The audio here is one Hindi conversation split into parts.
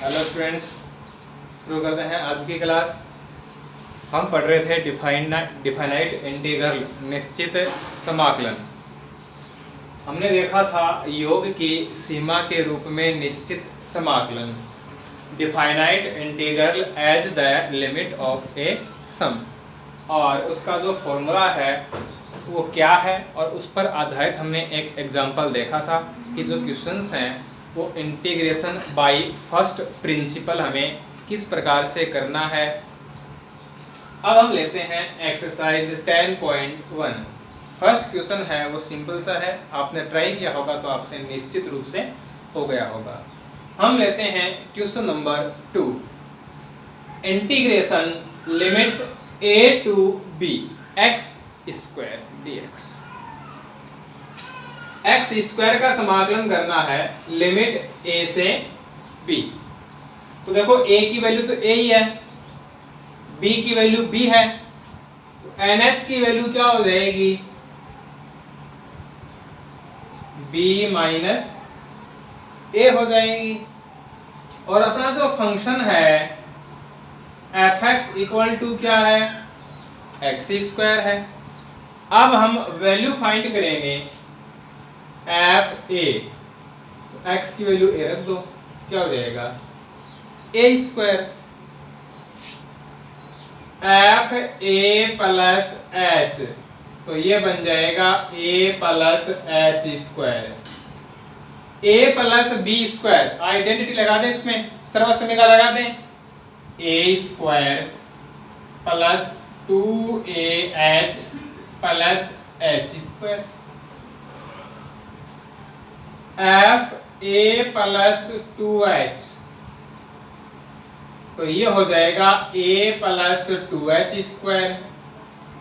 हेलो स्टूडेंट्स, शुरू करते हैं आज की क्लास। हम पढ़ रहे थे डिफाइनाइट इंटीग्रल, निश्चित समाकलन। हमने देखा था योग की सीमा के रूप में निश्चित समाकलन, definite integral as the limit of a sum, और उसका जो फॉर्मूला है वो क्या है, और उस पर आधारित हमने एक एग्जांपल देखा था कि जो क्वेश्चंस हैं वो इंटीग्रेशन बाय फर्स्ट प्रिंसिपल हमें किस प्रकार से करना है। अब हम लेते हैं एक्सरसाइज 10.1। फर्स्ट क्वेश्चन है वो सिंपल सा है, आपने ट्राई किया होगा तो आपसे निश्चित रूप से हो गया होगा। हम लेते हैं question number 2, integration limit a to b x square dx। X square का समाकलन करना है लिमिट a से b। तो देखो a की वैल्यू तो a ही है, b की वैल्यू b है, तो nh की वैल्यू क्या हो जाएगी, b माइनस a हो जाएगी। और अपना जो फंक्शन है fx इक्वल टू क्या है, एक्स स्क्वायर है। अब हम वैल्यू फाइंड करेंगे एफ ए, तो एक्स की वैल्यू ए रख दो, क्या हो जाएगा A square, F A plus H, तो ये बन जाएगा A plus H square, A plus B square, identity लगा दें, इसमें सर्वसम्य का लगा दें, A square plus 2aH plus H square, F A plus 2h, तो ये हो जाएगा a plus 2h square,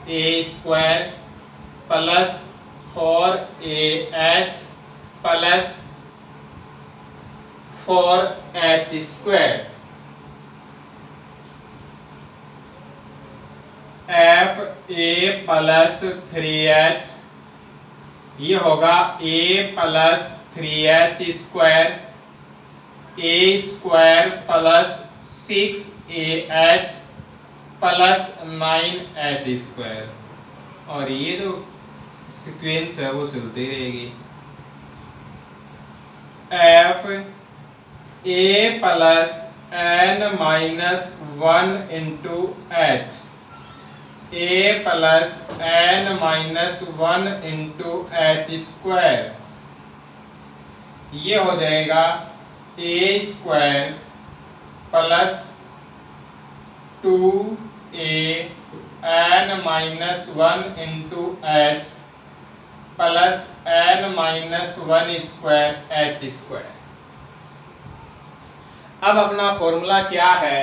A square plus 4ah plus 4h square, F A plus 3h, ये होगा a plus 3h square, A square plus 6ah plus 9h square, और ये जो सीक्वेंस है वो चलती रहेगी। F A plus n minus 1 into H, A plus n minus 1 into H square, ये हो जाएगा A square plus 2a n minus 1 into H plus n minus 1 square H square. अब अपना फॉर्मूला क्या है,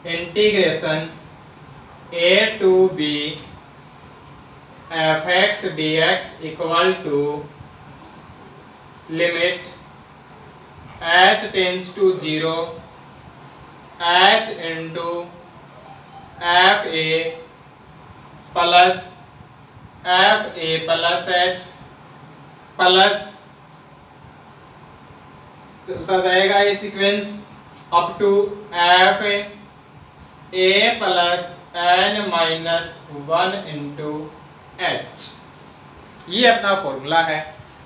integration a to b fx dx equal to limit h tends to 0 h into F A plus h plus चलता जाएगा ये sequence up to f A plus n minus 1 into h. ये अपना फॉर्मूला है।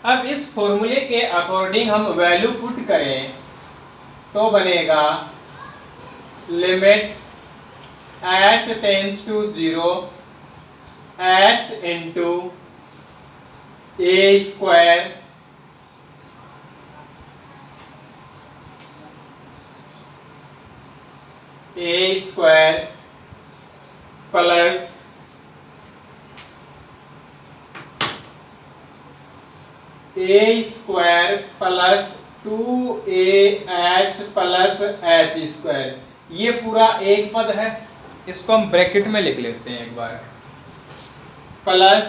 अब इस फॉर्मूले के अकॉर्डिंग हम वैल्यू पुट करें तो बनेगा limit h tends to 0 h into a square A square plus A square plus 2ah plus H square, ये पूरा एक पद है, इसको हम ब्रैकेट में लिख लेते हैं एक बार, plus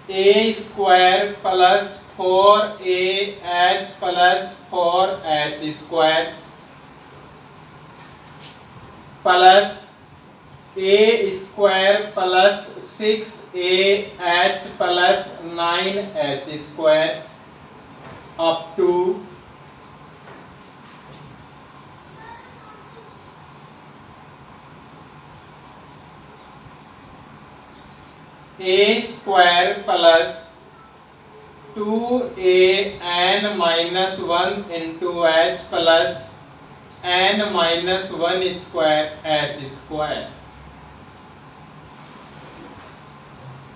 A square plus 4ah plus 4h square plus A square plus 6ah plus 9h square up to A square plus 2an minus 1 into H plus n minus 1 square H square.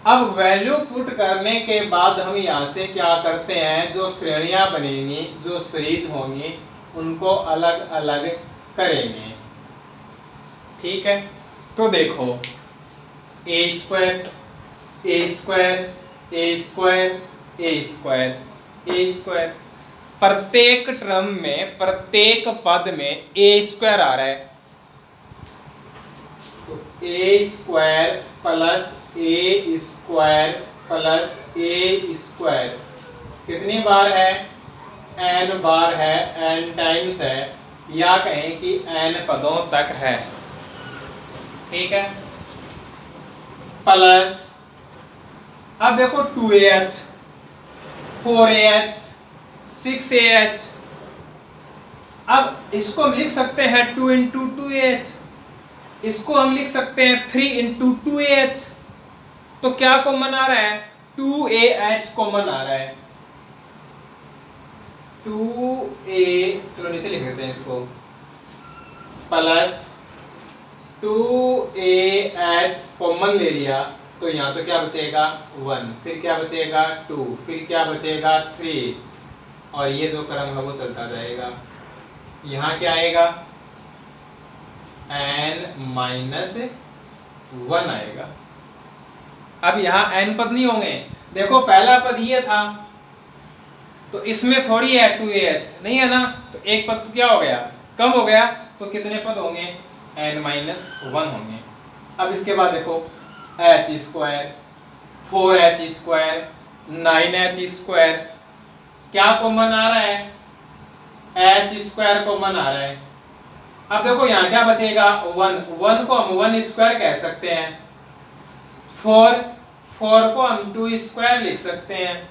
अब वैल्यू पुट करने के बाद हम यहाँ से क्या करते हैं, जो श्रेणियां बनेंगी, जो सीरीज होंगी, उनको अलग अलग करेंगे। ठीक है, तो देखो ए स्क्वायर ए स्क्वायर ए स्क्वायर ए स्क्वायर ए स्क्वायर, प्रत्येक टर्म में प्रत्येक पद में ए स्क्वायर आ रहा है, तो ए स्क्वायर प्लस ए स्क्वायर प्लस ए स्क्वायर कितनी बार है, n बार है, n टाइम्स है, या कहें कि n पदों तक है। ठीक है, प्लस अब देखो 2ah 4ah 6ah, अब इसको हम लिख सकते हैं 2 इंटू 2ah, इसको हम लिख सकते हैं 3 इंटू 2ah। तो क्या कॉमन आ रहा है, 2ah कॉमन आ रहा है, 2a, चलो नीचे लिख देते हैं इसको, प्लस 2ah कॉमन ले लिया, तो यहाँ तो क्या बचेगा 1, फिर क्या बचेगा 2, फिर क्या बचेगा 3, और ये जो क्रम है वो चलता जाएगा। यहाँ क्या आएगा n माइनस 1 आएगा। अब यहाँ n पद नहीं होंगे, देखो पहला पद ये था, तो इसमें थोड़ी है 2ah, नहीं है ना, तो एक पद तो क्या हो गया, कम हो गया, तो कितने पद होंगे, n माइनस 1 होंगे। अब इसके बाद देखो h square 4h square 9h square, क्या कॉमन आ रहा है, h स्क्वायर कॉमन आ रहा है। अब देखो यहाँ क्या बचेगा 1 को हम 1 स्क्वायर कह सकते हैं, 4 को हम 2 स्क्वायर लिख सकते हैं,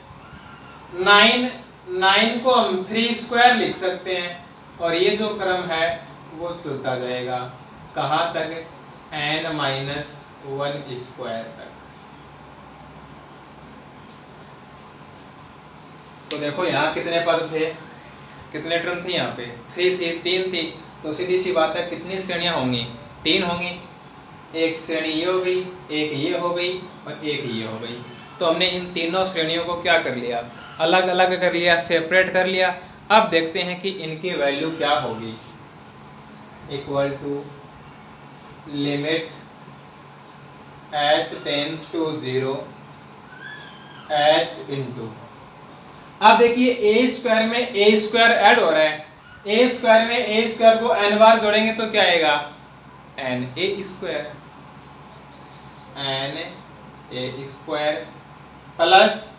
9 को हम 3 स्क्वायर लिख सकते हैं, और ये जो क्रम है वो चलता जाएगा कहाँ तक, n माइनस 1 स्क्वायर तक। तो देखो यहाँ कितने पद थे, कितने टर्म थे, यहाँ पे 3 थी, तो सीधी सी बात है कितनी श्रेणियां होंगी, 3 होंगी, एक श्रेणी ये हो गई, एक ये हो गई, और एक ये हो गई। तो हमने इन तीनों श्रेणियों को क्या कर लिया, अलग अलग कर लिया, सेपरेट कर लिया। अब देखते हैं कि इनकी वैल्यू क्या होगी, equal to limit h tends to 0 h into, अब देखिए ए स्क्वायर में ए स्क्वायर ऐड हो रहा है, ए स्क्वायर में ए स्क्वायर को n बार जोड़ेंगे तो क्या आएगा, n a square, n a square plus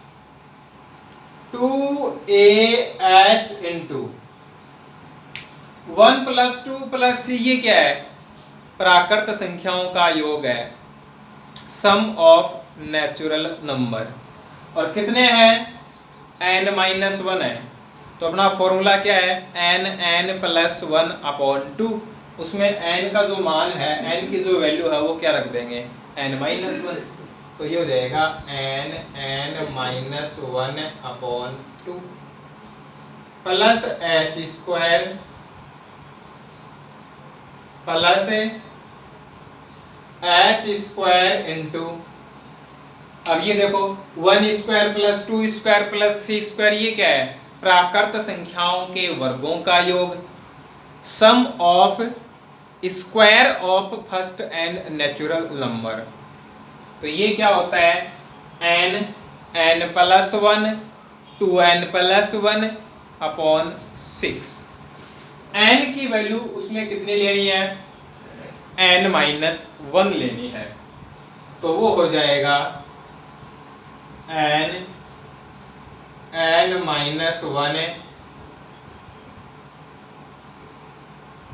2ah into 1 plus 2 plus 3, ये क्या है, प्राकृत संख्याओं का योग है, सम ऑफ नेचुरल नंबर, और कितने हैं, n माइनस 1 है, तो अपना फॉर्मूला क्या है, n प्लस 1 अपॉन 2, उसमें n का जो मान है, n की जो वैल्यू है वो क्या रख देंगे, n माइनस 1, तो ये हो जाएगा n minus 1 upon 2 plus h square plus h square into, अब ये देखो 1 square plus 2 square plus 3 square, ये क्या है, प्राकृत संख्याओं के वर्गों का योग, sum of square of first and natural number. तो ये क्या होता है, n plus 1 2n plus 1 upon 6, n की वैल्यू उसमें कितनी लेनी है, n माइनस 1 लेनी है, तो वो हो जाएगा n minus 1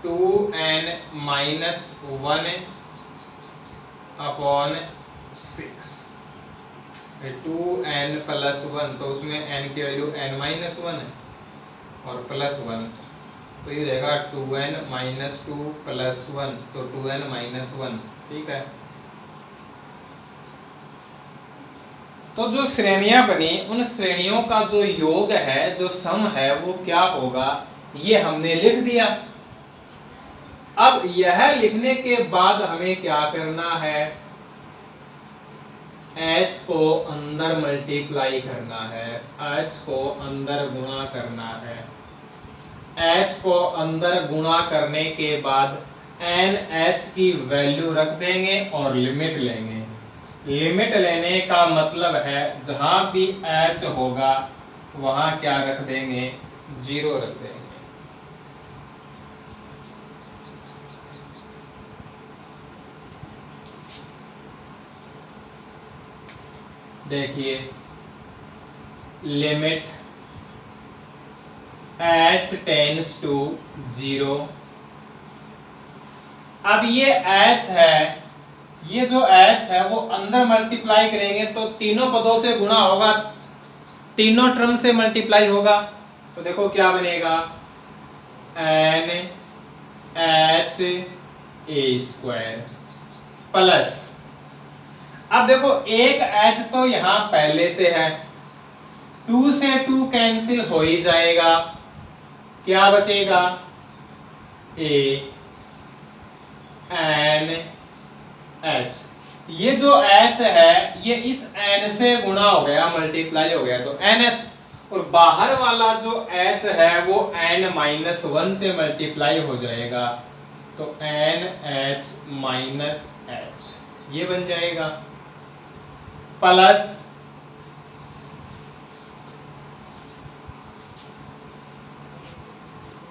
2n minus 1 upon 6, 2n plus 1, तो उसमें n की वैल्यू n माइनस 1 और प्लस 1, तो ये रहेगा 2n माइनस 2 प्लस 1, तो 2n माइनस 1, ठीक है। तो जो श्रेणियां बनी उन श्रेणियों का जो योग है, जो सम है, वो क्या होगा, ये हमने लिख दिया। अब यह लिखने के बाद हमें क्या करना है, h को अंदर मल्टीप्लाई करना है, h को अंदर गुणा करना है। h को अंदर गुणा करने के बाद NH की वैल्यू रख देंगे और लिमिट लेंगे। लिमिट लेने का मतलब है जहां भी h होगा वहां क्या रख देंगे, 0 रख देंगे। देखिए, लिमिट h टेंड्स टू 0। अब ये h है, ये जो h है वो अंदर मल्टीप्लाई करेंगे तो तीनों पदों से गुणा होगा, तीनों टर्म से मल्टीप्लाई होगा। तो देखो क्या बनेगा, NH A स्क्वायर प्लस, अब देखो एक h तो यहां पहले से है, 2 से 2 कैंसिल हो ही जाएगा, क्या बचेगा, A N H। ये जो h है ये इस n से गुणा हो गया, मल्टीप्लाई हो गया, तो NH, और बाहर वाला जो h है वो n-1 से मल्टीप्लाई हो जाएगा, तो NH माइनस H ये बन जाएगा, प्लस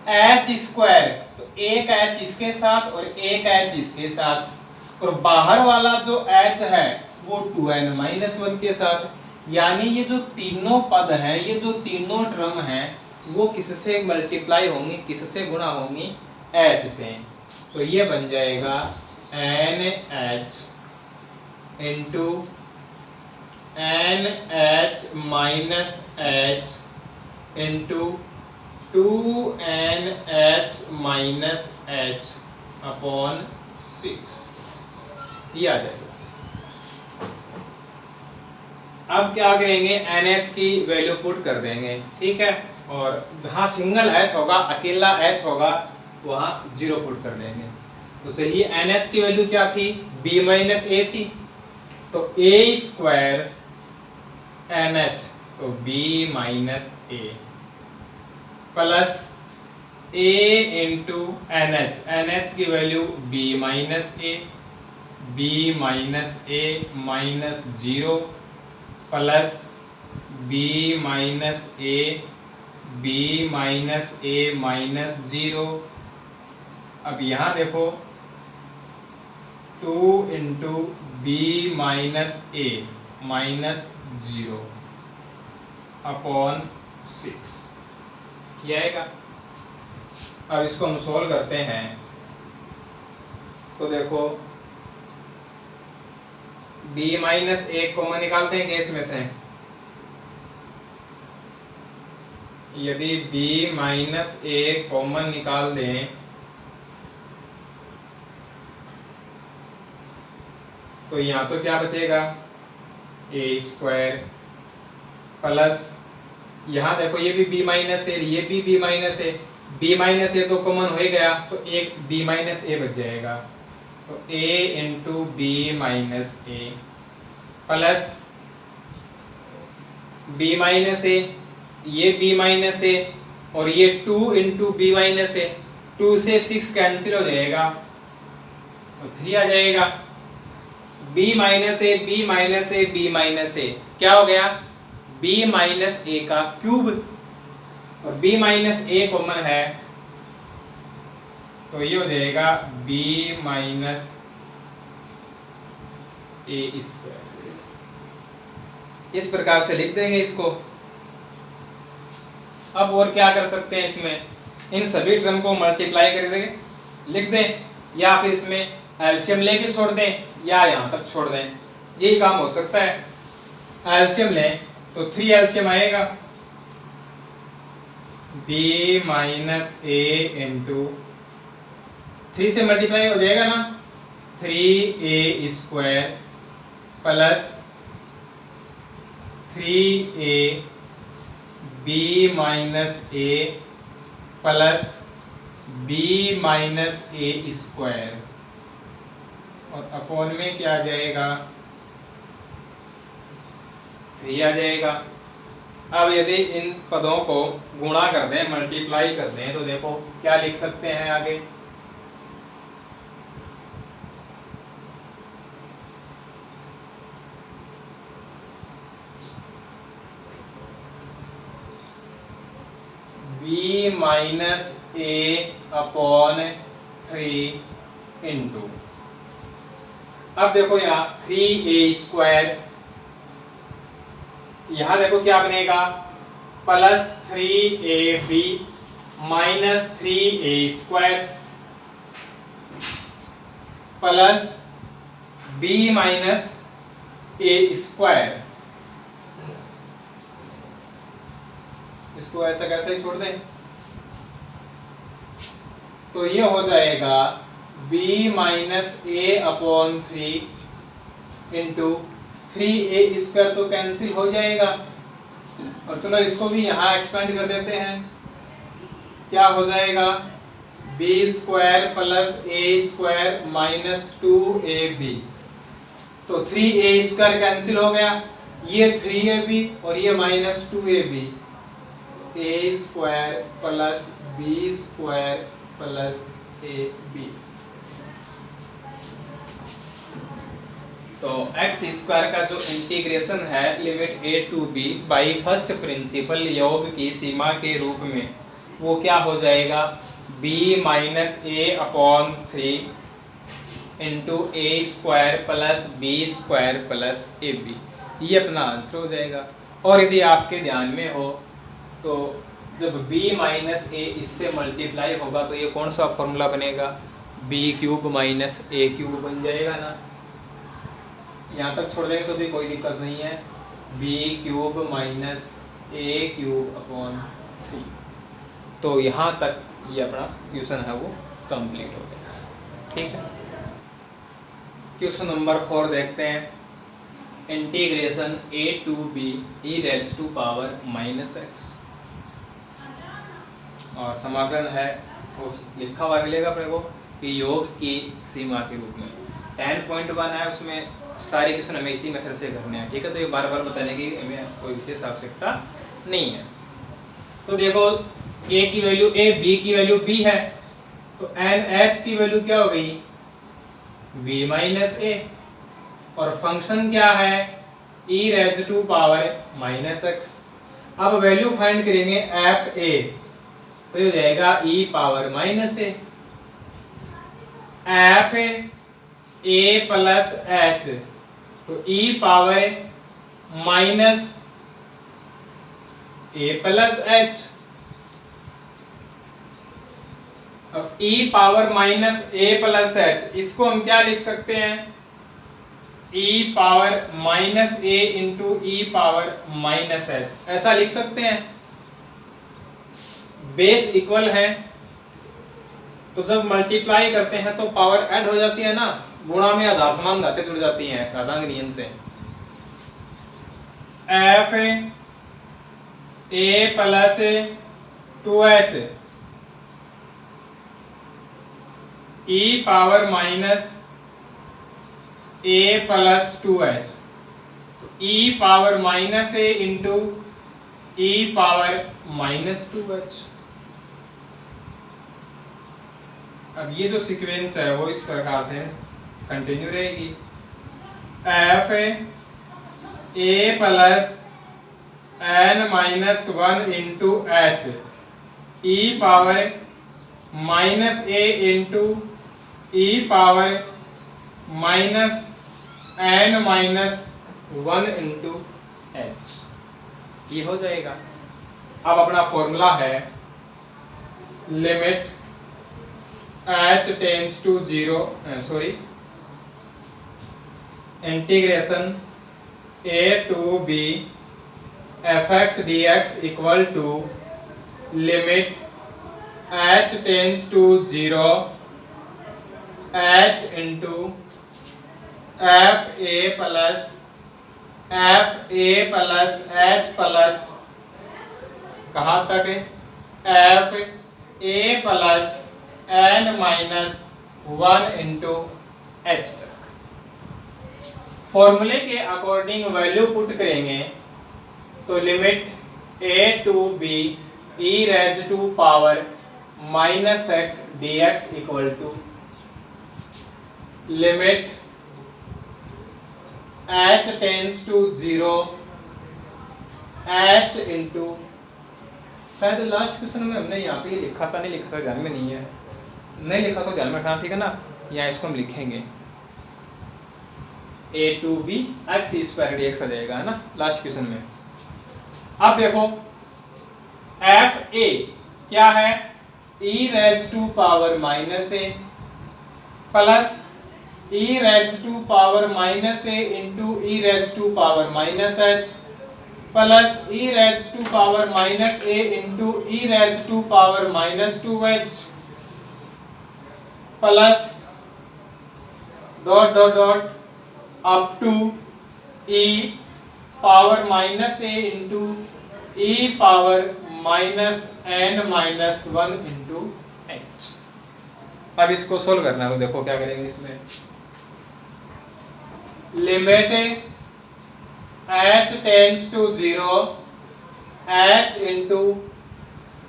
h स्क्वायर, तो एक h इसके साथ और एक h इसके साथ, और बाहर वाला जो h है वो 2n-1 के साथ। यानी ये जो तीनों पद हैं, ये जो तीनों टर्म हैं वो किससे मल्टीप्लाई होंगी, किससे गुणा होंगी, h से। तो ये बन जाएगा NH into NH minus H into 2NH minus H upon 6, ये आ जाएगा। अब क्या करेंगे, NH की वैल्यू पुट कर देंगे, ठीक है, और जहां सिंगल H होगा, अकेला H होगा, वहां 0 पुट कर देंगे। तो चलिए, NH की वैल्यू क्या थी, B माइनस A थी, तो A स्क्वायर NH, तो B minus A plus A into NH, NH की value B minus A, B minus A minus 0 plus B minus A, B minus A minus 0। अब यहाँ देखो 2 into B minus A minus 0 upon 6, ये आएगा। अब इसको हम सोल्व करते हैं, तो देखो B माइनस A कॉमन निकालते हैं केस में से, यदि B माइनस A कॉमन निकाल दें तो यहाँ तो क्या बचेगा, A स्क्वायर प्लस, यहाँ देखो ये भी B माइनस A, ये भी B minus A, B minus A तो कॉमन हो ही गया, तो एक B माइनस A बच जाएगा, तो A into B minus A plus B minus A, ये B माइनस A और ये 2 इंटू B माइनस A, 2 से 6 कैंसिल हो जाएगा, तो 3 आ जाएगा। B minus A, B minus A, B minus A क्या हो गया, B माइनस A का क्यूब, और B माइनस A कॉमन है तो ये हो जाएगा B माइनस A स्क्वायर। इस प्रकार से लिख देंगे इसको। अब और क्या कर सकते हैं, इसमें इन सभी टर्म को मल्टीप्लाई कर देंगे, लिख दें, या फिर इसमें एलसीएम लेके छोड़ दें, या यहाँ तक छोड़ दें, यही काम हो सकता है। एलसीएम लें तो 3 एलसीएम आएगा, B माइनस A इंटू 3 से मल्टीप्लाई हो जाएगा ना, 3A square plus 3a b minus a plus b minus a square, और अपॉन में क्या आ जाएगा, 3 आ जाएगा। अब यदि इन पदों को गुणा कर दें, मल्टीप्लाई कर दें, तो देखो क्या लिख सकते हैं आगे, b minus a upon 3 into, अब देखो यहाँ 3a स्क्वायर, यहां देखो क्या बनेगा, plus 3ab minus 3a square plus b minus a square. इसको ऐसा कैसे ही छोड़ दें, तो ये हो जाएगा b minus a upon 3 into 3a square, तो कैंसिल हो जाएगा। और चलो इसको भी यहाँ एक्सपेंड कर देते हैं, क्या हो जाएगा, b square plus a square minus 2ab, तो 3a स्क्वायर कैंसिल हो गया, ये 3ab और ये minus 2ab, a square plus b square plus ab, तो एक्स स्क्वायर का जो इंटीग्रेशन है limit a to b by first principle योग की सीमा के रूप में, वो क्या हो जाएगा, b minus a upon 3 into a square plus B square plus a b, ये अपना आंसर हो जाएगा। और यदि आपके ध्यान में हो तो जब b माइनस ए इससे मल्टीप्लाई होगा तो ये कौन सा फॉर्मूला बनेगा, b क्यूब माइनस ए क्यूब बन जाएगा ना, यहाँ तक छोड़ देंगे तो भी कोई दिक्कत नहीं है, b क्यूब माइनस ए क्यूब अपॉन 3, तो यहाँ तक ये अपना क्वेश्चन है वो कंप्लीट हो गया। ठीक है, क्वेश्चन नंबर 4 देखते हैं, integration a to b e raise to power minus x, और समाकलन है वो लिखा हुआ मिलेगा अपने को कि योग की सीमा के रूप में। 10.1 है, उसमें सारे क्वेश्चन हमें इसी मेथड से करने हैं। ठीक है, तो ये बार बार बताने की हमें कोई विशेष आवश्यकता नहीं है। तो देखो a की वैल्यू a, b की वैल्यू b है, तो NH की वैल्यू क्या हो गई, b माइनस a, और फंक्शन क्या है, e raise to power minus x. अब वैल्यू फाइंड करेंगे एफ a, तो ये हो जाएगा e power minus a, f a plus h, तो e power minus a plus h। अब e power minus a plus h, इसको हम क्या लिख सकते हैं, e power minus a into E power minus h, ऐसा लिख सकते हैं। बेस इक्वल है तो जब मल्टीप्लाई करते हैं तो पावर ऐड हो जाती है ना, गुणा में आधार समान घातें जुड़ जाती हैं घातांक नियम से। F A plus 2h E power minus a plus 2h, तो ई power minus a into E power minus 2h। अब ये जो सीक्वेंस है वो इस प्रकार से कंटिन्यू रहेगी, F A plus n minus 1 into h e power minus a into E power minus n minus 1 into h, ये हो जाएगा। अब अपना फॉर्मूला है limit h tends to 0, integration a to b fx dx equal to limit h tends to 0 h into F A plus f A plus h plus कहाँ तक है, एफ ए plus n minus 1 into H तक। फॉर्मूले के अकॉर्डिंग वैल्यू पुट करेंगे तो limit a to b e raise to power minus x d x equal to limit h tends to 0 h into, शायद लास्ट क्वेश्चन में हमने यहाँ पे लिखा था, नहीं लिखा था ध्यान में नहीं है, नहीं लिखा तो ध्यान में रखना, ठीक है ना। यहाँ इसको हम लिखेंगे a to B X square D X आ जाएगा, है ना, लास्ट क्वेश्चन में। अब देखो एफ ए क्या है, e raise to power minus a plus e raise to power minus a into e raise to power minus H plus e raise to power minus a into e raise to power minus two h plus dot dot dot up to e power minus a into E power minus n minus 1 into h. अब इसको सोल्व करना है तो देखो क्या करेंगे, इसमें limit h tends to 0 h into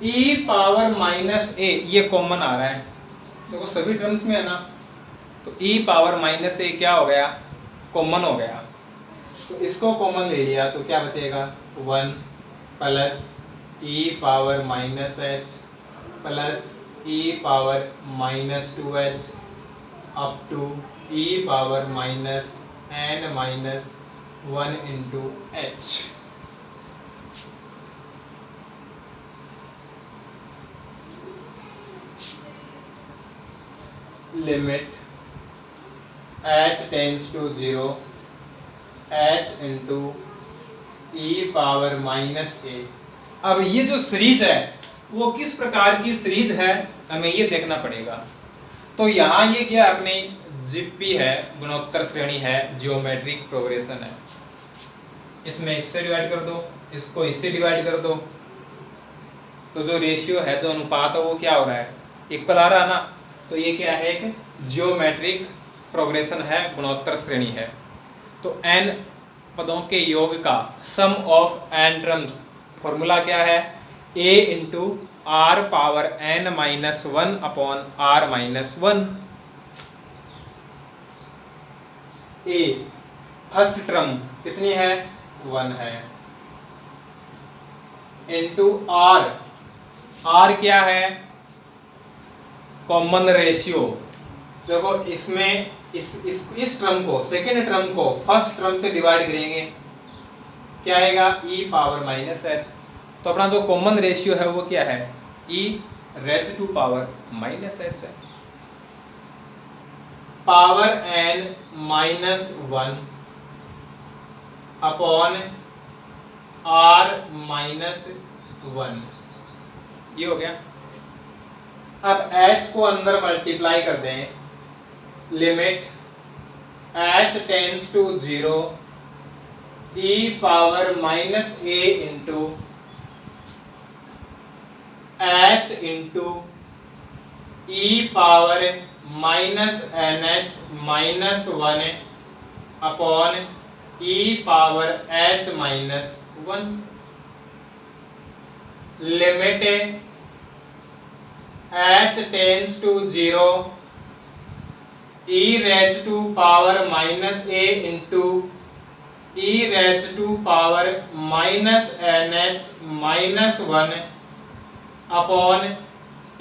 E power minus A, ये कॉमन आ रहा है देखो सभी टर्म्स में है ना, तो e पावर माइनस ए क्या हो गया, कॉमन हो गया, तो इसको कॉमन ले लिया तो क्या बचेगा 1 plus e power minus H plus e power minus 2h up to e power minus n minus 1 into H. Limit h tends to 0 h into E power minus A. अब ये जो सीरीज है वो किस प्रकार की सीरीज है हमें ये देखना पड़ेगा। तो यहाँ ये क्या अपनी जीपी है, गुणोत्तर श्रेणी है, जियोमेट्रिक प्रोग्रेशन है, इसमें इससे डिवाइड कर दो, इसको इससे डिवाइड कर दो, तो जो रेशियो है, जो अनुपात है वो क्या हो रहा है, इक्वल आ रहा है ना। तो ये क्या है, एक जियोमेट्रिक प्रोग्रेशन है, गुणोत्तर श्रेणी है। तो n पदों के योग का sum of n terms formula क्या है, a into r power n minus 1 upon r minus 1। a first term कितनी है, 1 है, इंटू r क्या है, कॉमन रेशियो। देखो इसमें इस टर्म को, सेकेंड टर्म को फर्स्ट टर्म से डिवाइड करेंगे, क्या आएगा, e पावर माइनस एच। तो अपना जो कॉमन रेशियो है वो क्या है, e raise to power minus H है, power n minus 1 upon r minus 1, ये हो गया। अब h को अंदर मल्टीप्लाई कर दें, limit h tends to 0 e power minus a into h into e power minus nh minus 1 upon e power h minus 1। Limit h tends to 0 e raise to power minus a into e raise to power minus nh minus 1 upon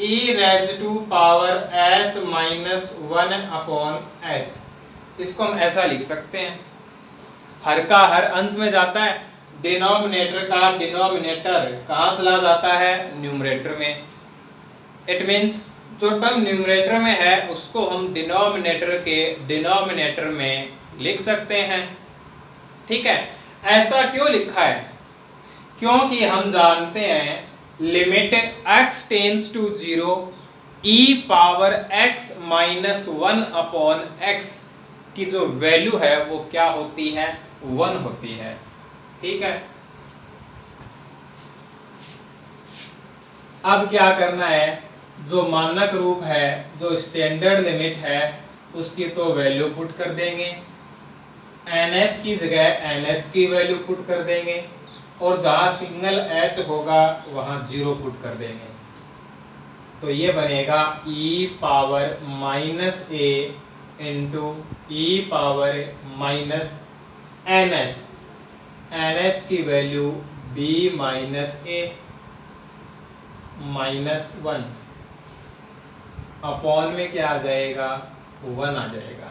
e raise to power h minus 1 upon h। इसको हम ऐसा लिख सकते हैं, हर का हर अंश में जाता है, डिनोमिनेटर का डिनोमिनेटर कहाँ चला जाता है, न्यूमरेटर में। इट मीन्स जो टर्म न्यूमरेटर में है उसको हम डिनोमिनेटर के डिनोमिनेटर में लिख सकते हैं, ठीक है। ऐसा क्यों लिखा है, क्योंकि हम जानते हैं limit x tends to 0 e power x minus 1 upon x की जो वैल्यू है वो क्या होती है, 1 होती है। ठीक है, अब क्या करना है, जो मानक रूप है, जो स्टैंडर्ड लिमिट है, उसकी तो वैल्यू पुट कर देंगे, NH की जगह NH की वैल्यू पुट कर देंगे, और जहां सिंगल H होगा वहां 0 पुट कर देंगे। तो ये बनेगा e power minus a into e power minus NH, NH की value b minus a minus 1 upon में क्या आ जाएगा, 1 आ जाएगा।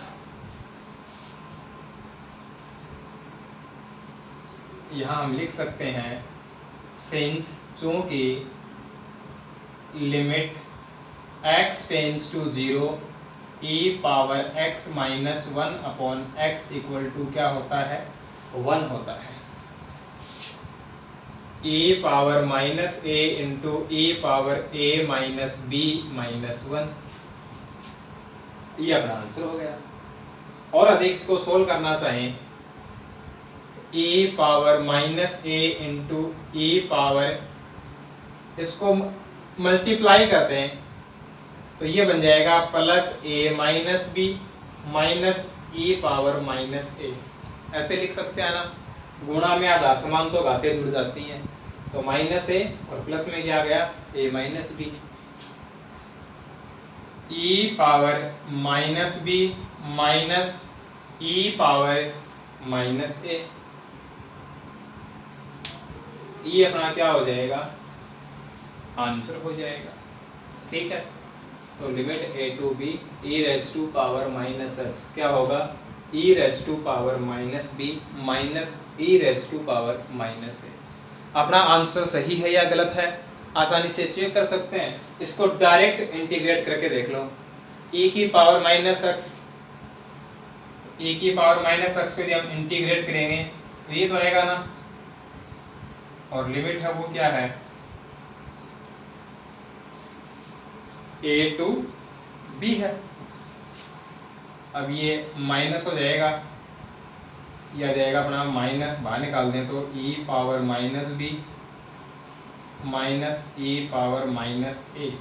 यहाँ हम लिख सकते हैं सिंस चूंकि limit x tends to 0 e power x minus 1 upon x equal to क्या होता है, 1 होता है। e power minus a into e power a minus b minus 1, ये अपना आंसर हो गया। और अधिक इसको सोल्व करना चाहें, e power minus a into e power, इसको मल्टीप्लाई करते हैं तो ये बन जाएगा plus a minus b minus e power minus a। ऐसे लिख सकते हैं ना, गुणा में आधार समान तो घातें जुड़ जाती हैं, तो माइनस a और प्लस में क्या आ गया, a minus b, e power minus b minus e power minus a, ये अपना क्या हो जाएगा, आंसर हो जाएगा। ठीक है, तो limit a to b e raise to power minus x क्या होगा, e raise to power minus b minus e raise to power minus a। अपना आंसर सही है या गलत है आसानी से चेक कर सकते हैं। इसको डायरेक्ट इंटीग्रेट करके देख लो, e की पावर माइनस x, e की पावर माइनस x को यदि हम इंटीग्रेट करेंगे तो ये तो आएगा ना, और लिमिट है वो क्या है, a टू b है। अब ये माइनस हो जाएगा, ये आ जाएगा अपना माइनस, बाहर निकाल दें तो e power minus b minus e power minus a,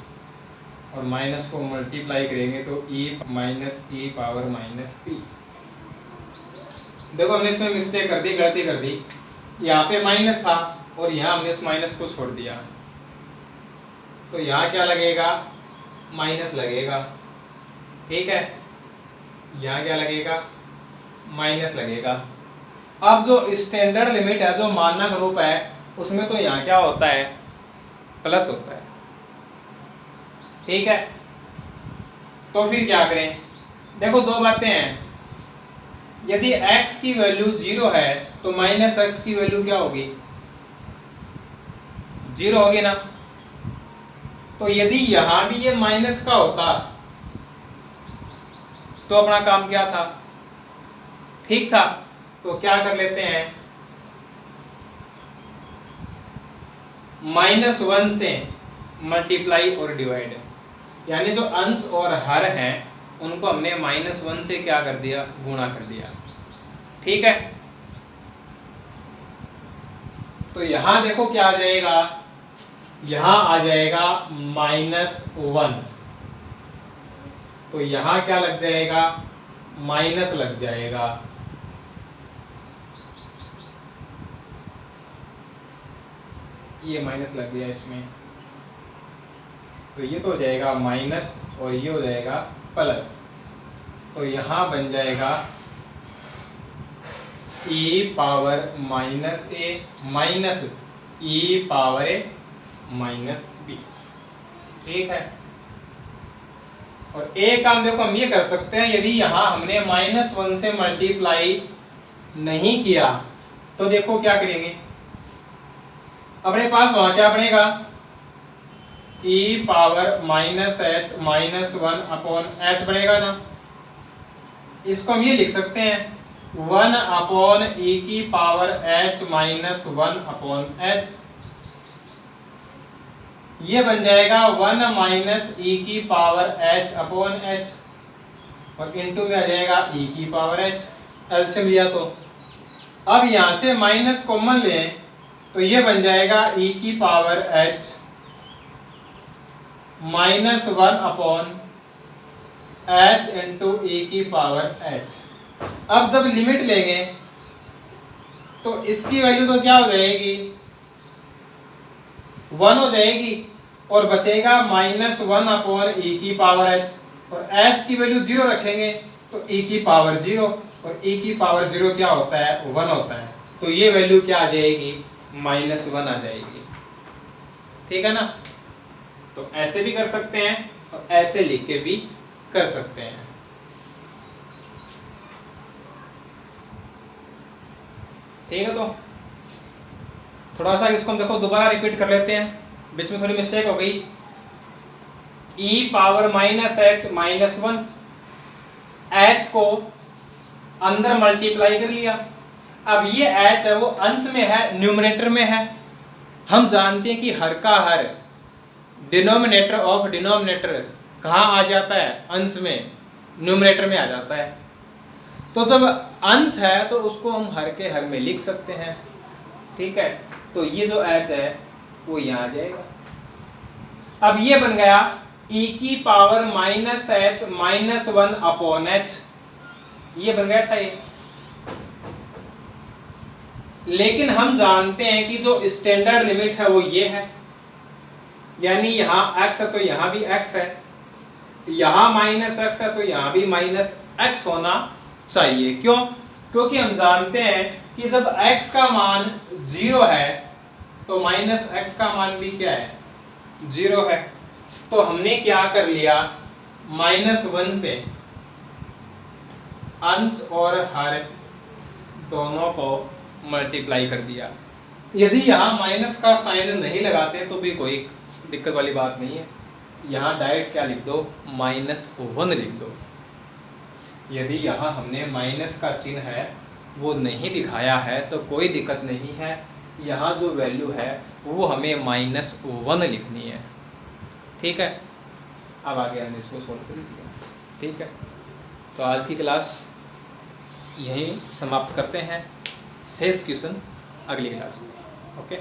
और माइनस को मल्टीप्लाई करेंगे तो e minus e power minus p। देखो हमने इसमें मिस्टेक कर दी, गलती कर दी, यहाँ पे माइनस था और यहाँ हमने उस माइनस को छोड़ दिया, तो यहाँ क्या लगेगा, माइनस लगेगा। ठीक है, यहाँ क्या लगेगा, माइनस लगेगा। अब जो स्टैंडर्ड लिमिट है, जो मानक रूप है, उसमें तो यहाँ क्या होता है, प्लस होता है। ठीक है, तो फिर क्या करें, देखो दो बातें हैं, यदि x की वैल्यू 0 है तो माइनस x की वैल्यू क्या होगी, 0 होगी ना। तो यदि यहां भी ये माइनस का होता तो अपना काम क्या था, ठीक था। तो क्या कर लेते हैं, -1 से मल्टीप्लाई और डिवाइड, यानी जो अंश और हर हैं उनको हमने -1 से क्या कर दिया, गुणा कर दिया। ठीक है, तो यहां देखो क्या आ जाएगा, यहां आ जाएगा -1, तो यहां क्या लग जाएगा, माइनस लग जाएगा। ये माइनस लग गया इसमें, तो ये तो हो जाएगा माइनस और ये हो जाएगा प्लस, तो यहां बन जाएगा e power minus a minus e power a minus b। ठीक है, और एक काम देखो हम ये कर सकते हैं, यदि यहां हमने -1 से मल्टीप्लाई नहीं किया तो देखो क्या करेंगे, अपने पास वहां क्या बनेगा, e power minus h minus 1 upon h बनेगा ना। इसको हम ये लिख सकते हैं 1 अपॉन e की power h minus 1 upon h, ये बन जाएगा 1 माइनस e की पावर h अपॉन h, और इनटू में आ जाएगा e की पावर h, एलसीएम लिया तो अब यहाँ से माइनस कॉमन लें तो ये बन जाएगा e की power h minus 1 upon h into e की पावर h। अब जब लिमिट लेंगे तो इसकी वैल्यू तो क्या हो जाएगी, 1 हो जाएगी, और बचेगा माइनस 1 अपॉन e की पावर h, और h की वैल्यू 0 रखेंगे तो e की पावर 0, और e की पावर 0 क्या होता है, 1 होता है। तो ये वैल्यू क्या आ जाएगी, माइनस 1 आ जाएगी। ठीक है ना। तो ऐसे भी कर सकते हैं और ऐसे लिख के भी कर सकते हैं। ठीक है। तो थोड़ा सा इसको हम देखो दोबारा रिपीट कर लेते हैं, बीच में थोड़ी मिस्टेक हो गई। e power minus h minus 1, h को अंदर मल्टीप्लाई कर लिया। अब ये h है वो अंश में है, न्यूमरेटर में है। हम जानते हैं कि हर का हर डिनोमिनेटर ऑफ डिनोमिनेटर कहाँ आ जाता है, अंश में, न्यूमरेटर में आ जाता है। तो जब अंश है तो उसको हम हर के हर में लिख सकते हैं। ठीक है। तो ये जो h है वो यहाँ आ जाएगा। अब ये बन गया e की power minus h minus 1 upon h, ये बन गया था ये। लेकिन हम जानते हैं कि जो स्टैंडर्ड लिमिट है वो ये है, यानी यहाँ x है तो यहाँ भी x है, यहाँ माइनस x है तो यहाँ भी माइनस x होना चाहिए। क्यों? क्योंकि हम जानते हैं कि जब x का मान 0 है तो माइनस x का मान भी क्या है, 0 है। तो हमने क्या कर लिया, माइनस 1 से अंश और हर दोनों को मल्टीप्लाई कर दिया। यदि यहाँ माइनस का साइन नहीं लगाते तो भी कोई दिक्कत वाली बात नहीं है, यहाँ डायरेक्ट क्या लिख दो, माइनस 1 लिख दो। यदि यहाँ हमने माइनस का चिन्ह है वो नहीं दिखाया है तो कोई दिक्कत नहीं है, यहाँ जो वैल्यू है वो हमें माइनस 1 लिखनी है। ठीक है। अब आगे हमने इसको सोल्व कर दिया। ठीक है। तो आज की क्लास यहीं समाप्त करते हैं, शेष क्वेश्चन अगली क्लास में। ओके।